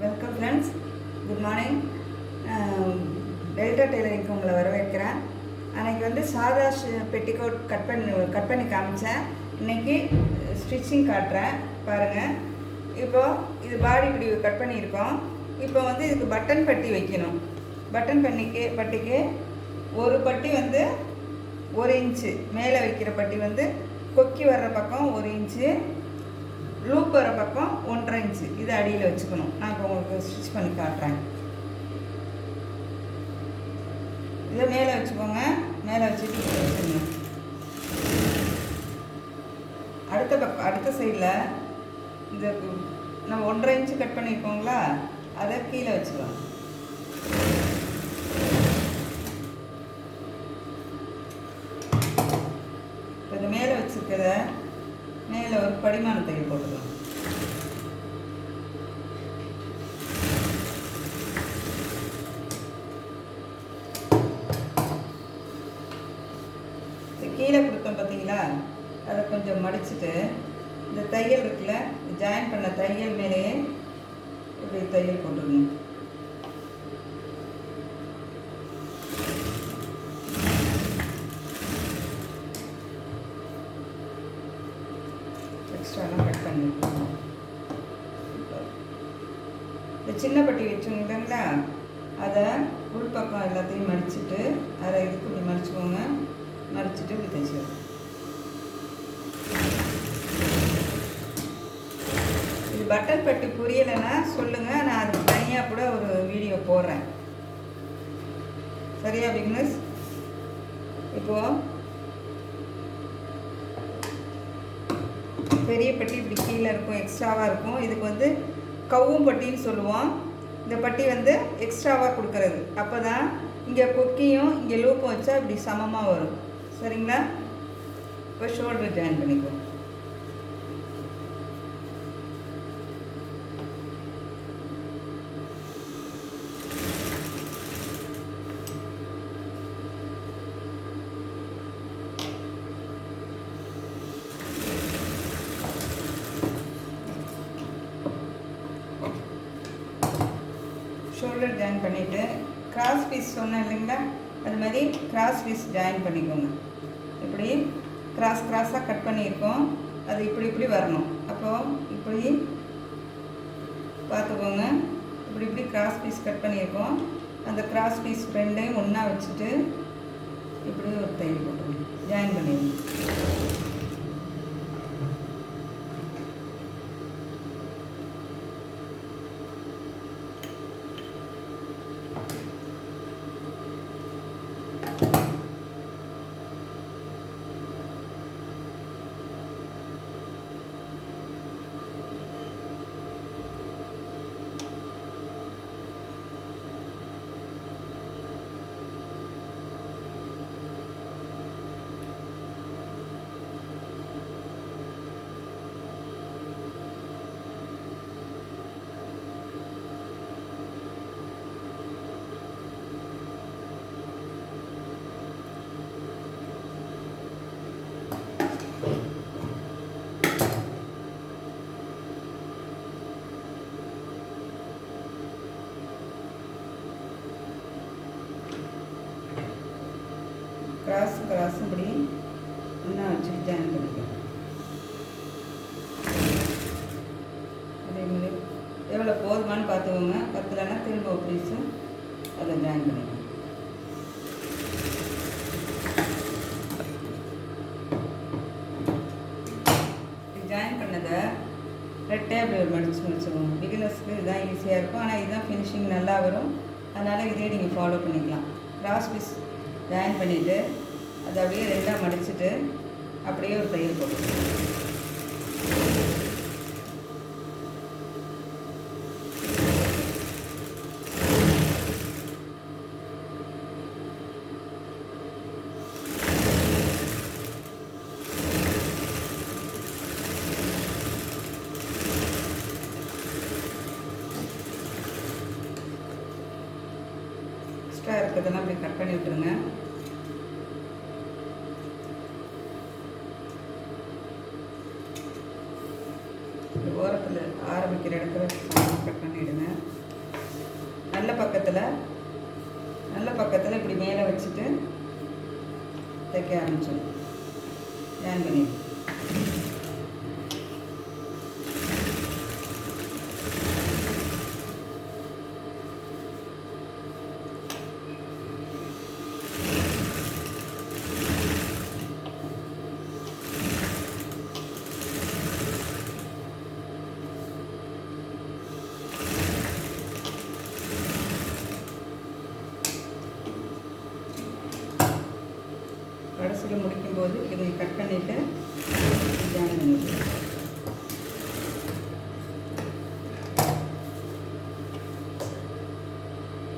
Welcome friends, good morning. Delta டெய்லரிங்க்கு உங்களை வரவேற்கிறேன். அன்றைக்கி வந்து சாதா பெட்டிக்கோட் கட் பண்ணி காமிச்சேன். இன்றைக்கி ஸ்டிச்சிங் காட்டுறேன் பாருங்கள். இப்போது இது பாடி இப்படி கட் பண்ணியிருக்கோம். இப்போ வந்து இதுக்கு பட்டன் பட்டி வைக்கணும். பட்டன் பட்டிக்கு ஒரு பட்டி வந்து 1 இன்ச்சு மேலே வைக்கிற பட்டி வந்து கொக்கி வர்ற பக்கம் 1 இன்ச்சு, லூப் வர பக்கம் 1.5 இன்ச்சு. இது அடியில் வச்சுக்கணும். நான் இப்போ உங்களுக்கு ஸ்டிச் பண்ணி காட்டுறேன். இதை மேலே வச்சுக்கோங்க. மேலே வச்சுட்டு வச்சுக்கணும். அடுத்த சைடில் இந்த நம்ம 1.5 இன்ச்சு கட் பண்ணியிருக்கோங்களா, அதை கீழே வச்சுக்கலாம். இது மேலே வச்சுருக்கிறத மேலே ஒரு படிமான தையல் போட்டுக்கலாம். கீழே கொடுத்தோம் பார்த்தீங்களா, அதை கொஞ்சம் மடிச்சுட்டு இந்த தையல் இருக்குல்ல, ஜாயின் பண்ண தையல் மேலேயே இப்படி தையல் போட்டுக்கணும். எக்ஸ்ட்ராலாம் கட் பண்ணிருக்கோம். இந்த சின்ன பட்டி வச்சோங்க இல்லைங்களா, அதை உள்பக்கம் எல்லாத்தையும் மடிச்சுட்டு அதை இதுக்கு இப்படி மடிச்சுக்கோங்க. மடிச்சுட்டு இப்படி தைச்சிடும். இது பட்டன் பட்டி புரியலைன்னா சொல்லுங்கள், நான் அது தனியாக கூட ஒரு வீடியோ போடுறேன். சரியா பிகினர்ஸ்? இப்போது பெரிய பட்டி இப்படி கீழே இருக்கும், எக்ஸ்ட்ராவாக இருக்கும். இதுக்கு வந்து கவ்வும் பட்டின்னு சொல்லுவோம். இந்த பட்டி வந்து எக்ஸ்ட்ராவாக கொடுக்கறது. அப்போ தான் இங்கே கொக்கியும் இங்கே லூப்பும் வச்சா இப்படி சமமாக வரும். சரிங்களா? இப்போ ஷோல்டர் ஜாயின் பண்ணிக்குவோம். ஷோல்டர் ஜாயின் பண்ணிவிட்டு கிராஸ் பீஸ் சொன்னேன் இல்லைங்களா, அது மாதிரி கிராஸ் பீஸ் ஜாயின் பண்ணிக்கோங்க. இப்படி கிராஸாக கட் பண்ணியிருக்கோம். அது இப்படி வரணும். அப்போது இப்படி பார்த்துக்கோங்க. இப்படி கிராஸ் பீஸ் கட் பண்ணியிருக்கோம். அந்த கிராஸ் பீஸ் ரெண்டையும் ஒன்றா வச்சுட்டு இப்படி ஒரு தையல் போட்டுருங்க. ஜாயின் பண்ணிடுங்க. கிராஸ் இப்படி ஒன்றா வச்சுட்டு ஜாயின் பண்ணிக்கலாம். அதே மாதிரி எவ்வளோ போதுமானு பார்த்துக்கோங்க. பத்தலைன்னா திரும்ப ஒரு பீஸு அதை ஜாயின் பண்ணிக்கலாம். ஜாயின் பண்ணதை ரெட்டே அப்படி ஒரு முடிச்சுக்கோங்க. பிகினர்ஸ்க்கு இதுதான் ஈஸியாக இருக்கும். ஆனால் இதுதான் ஃபினிஷிங் நல்லா வரும். அதனால் இதே நீங்கள் ஃபாலோ பண்ணிக்கலாம். கிராஸ் பீஸ் ஜாயின் பண்ணிவிட்டு அதை அப்படியே ரெண்டாக மடிச்சுட்டு அப்படியே ஒரு தையல் போட்டுக்கணும். எக்ஸ்ட்ரா இருக்கிறதெல்லாம் அப்படி கட் பண்ணி விட்டுருங்க. ஓரத்தில் ஆரம்பிக்கிற இடத்துல கட் பண்ணிவிடுங்க. நல்ல பக்கத்தில் இப்படி மேலே வச்சுட்டு தைக்க ஆரம்பிச்சோம். ஜாயின் பண்ணி கடைசியில் முடிக்கும்போது இதை கட் பண்ணிவிட்டு ஜாயின் பண்ணிவிட்டு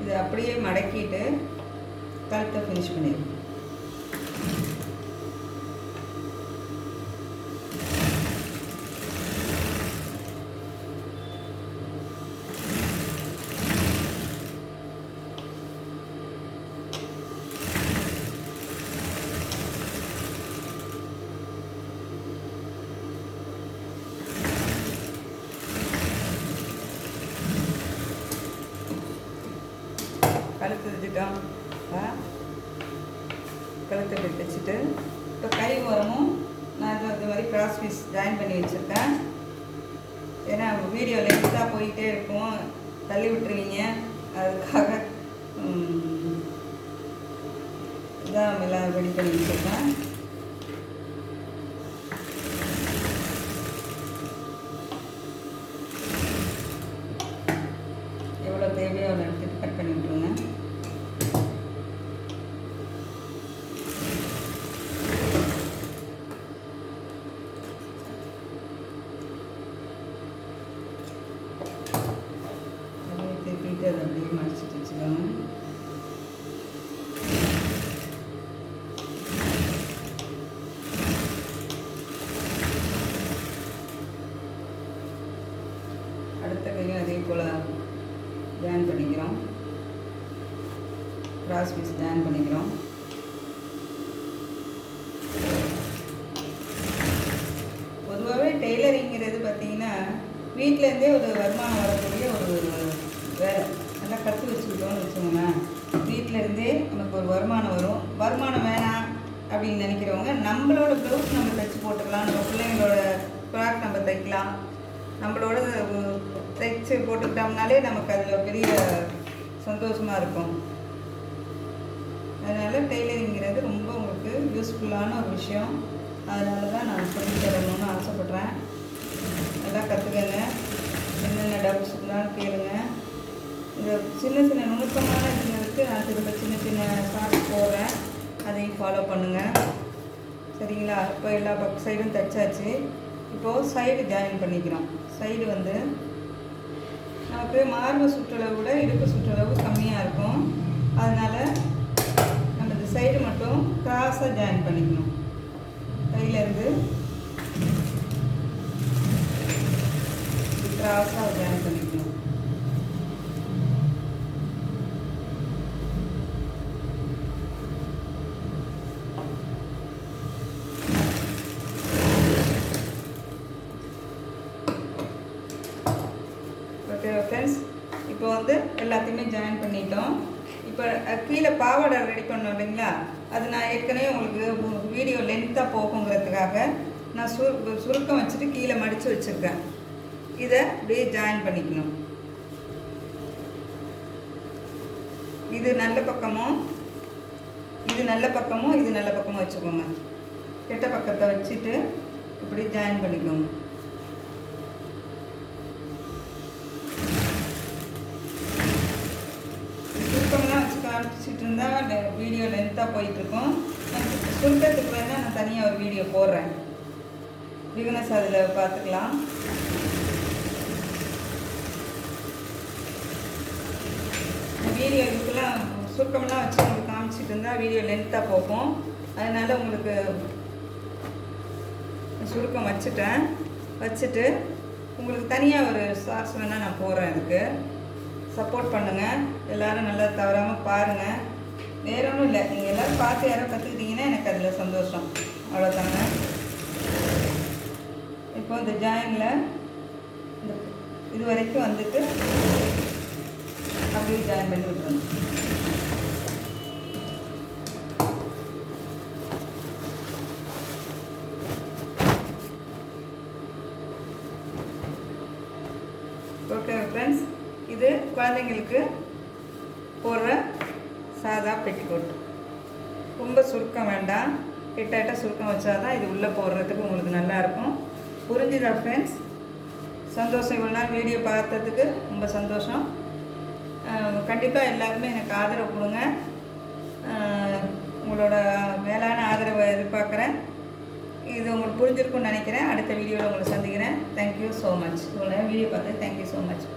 இதை அப்படியே மடக்கிட்டு கழுத்தை ஃபினிஷ் பண்ணிடுவோம். கழுத்து வச்சுட்டோம். கழுத்தை இப்படி தைச்சிட்டு இப்போ கை ஓரமும் நான் இது மாதிரி கிராஸ் பீஸ் ஜாயின் பண்ணி வச்சுருக்கேன். ஏன்னா வீடியோ லென்த்தாக போயிட்டே இருக்கும், தள்ளி விட்டுருவீங்க. அதுக்காக இதான் எல்லாம் ரெடி பண்ணி வச்சுருக்கேன். எவ்வளோ தேவையோ அதை எடுத்துகிட்டு கட் பண்ணி விட்டுருங்க. திருப்பிட்டு அதை அப்படியே மடிச்சுட்டு வச்சுக்கோங்க. அடுத்த கையும் அதே போல் ஜாயின் பண்ணிக்கிறோம். கிராஸ் பீஸ் ஜாயின் பண்ணிக்கிறோம். பொதுவாகவே டெய்லரிங்கிறது பார்த்திங்கன்னா வீட்டிலேருந்தே ஒரு வருமானம் வரக்கூடிய ஒரு வேலை. நல்லா கற்று வச்சுக்கிட்டோன்னு வச்சுக்கோங்களேன், வீட்டிலேருந்தே நமக்கு ஒரு வருமானம் வரும். வருமானம் வேணாம் அப்படின்னு நினைக்கிறவங்க நம்மளோட ப்ளவுஸ் நம்ம தைச்சி போட்டுக்கலாம், நம்ம பிள்ளைங்களோட ஃப்ராக் நம்ம தைக்கலாம். நம்மளோட தைச்சி போட்டுக்கிட்டோம்னாலே நமக்கு அதில் பெரிய சந்தோஷமாக இருக்கும். அதனால் டெய்லரிங்கிறது ரொம்ப உங்களுக்கு யூஸ்ஃபுல்லான ஒரு விஷயம். அதனால தான் நான் சொல்லி தரணும்னு ஆசைப்பட்றேன். நல்லா கற்றுக்கங்க. என்னென்ன டவுட்ஸ் இருந்தாலும் கேளுங்க. இந்த சின்ன சின்ன நுணுக்கமான இதுங்களுக்கு நான் திரும்ப சின்ன சின்ன ஷார்ட்ஸ் போடுறேன், அதையும் ஃபாலோ பண்ணுங்கள். சரிங்களா? இப்போ எல்லா பக்க சைடும் தைச்சாச்சு. இப்போது சைடு ஜாயின் பண்ணிக்கிறோம். சைடு வந்து நமக்கு மார்பு சுற்றளவு விட இடுப்பு சுற்றளவு கம்மியாக இருக்கும். அதனால் நம்ம இந்த சைடு மட்டும் கிராஸாக ஜாயின் பண்ணிக்கணும். கையிலேருந்து கிராஸாக ஜாயின் பண்ணிக்கணும். ஓகே ஃப்ரெண்ட்ஸ், இப்போ வந்து எல்லாத்தையுமே ஜாயின் பண்ணிட்டோம். இப்போ கீழே பாவாடை ரெடி பண்ணோம் இல்லைங்களா, அது நான் ஏற்கனவே உங்களுக்கு வீடியோ லென்த்தாக போகுங்கிறதுக்காக நான் சுருக்கம் வச்சுட்டு கீழே மடித்து வச்சுருக்கேன். இதை அப்படியே ஜாயின் பண்ணிக்கணும். இது நல்ல பக்கமும் இது நல்ல பக்கமும் வச்சுக்கோங்க. கெட்ட பக்கத்தை வச்சுட்டு இப்படி ஜாயின் பண்ணிக்கோங்க. சுருக்கம்லாம் வச்சு காமிச்சிட்டு இருந்தால் வீடியோ லென்த்தாக போயிட்டுருக்கோம். சுருக்கத்துக்கு வேணால் நான் தனியாக ஒரு வீடியோ போடுறேன், பிகினர்ஸ் அதில் பார்த்துக்கலாம். வீடியோ இதுக்கெல்லாம் சுருக்கம்லாம் வச்சு உங்களுக்கு காமிச்சிட்டு இருந்தால் வீடியோ லென்த்தாக போகும். அதனால் உங்களுக்கு சுருக்கம் வச்சுட்டு உங்களுக்கு தனியாக ஒரு ஷார்ட்ஸ் வேணால் நான் போடுறேன். இதுக்கு சப்போர்ட் பண்ணுங்கள். எல்லோரும் நல்லா தவறாமல் பாருங்கள். வேற ஒன்றும் இல்லை, நீங்கள் எல்லோரும் பார்த்து யாரோ கற்றுக்கிட்டீங்கன்னா எனக்கு அதில் சந்தோஷம். அவ்வளோதாங்க. இப்போ இந்த ஜாயினில் இது வரைக்கும் வந்துட்டு அப்படியே ஜாயின் பண்ணி விட்டுருங்க. ஓகே ஃப்ரெண்ட்ஸ், இது குழந்தைங்களுக்கு போடுற சாதா பெட்டிக்கோட். ரொம்ப சுருக்கம் வேண்டாம், கிட்ட சுருக்கம் வச்சா தான் இது உள்ளே போடுறதுக்கு உங்களுக்கு நல்லாயிருக்கும். புரிஞ்சுதா ஃப்ரெண்ட்ஸ்? சந்தோஷம். இவ்வளோ நாள் வீடியோ பார்த்ததுக்கு ரொம்ப சந்தோஷம். கண்டிப்பாக எல்லாருமே எனக்கு ஆதரவு கொடுங்க. உங்களோட மேலான ஆதரவை எதிர்பார்க்குறேன். இது உங்களுக்கு புரிஞ்சிருக்குன்னு நினைக்கிறேன். அடுத்த வீடியோவில் உங்களை சந்திக்கிறேன். Thank you so much. இவ்வளோ நேரம் வீடியோ பார்த்து தேங்க்யூ ஸோ மச்.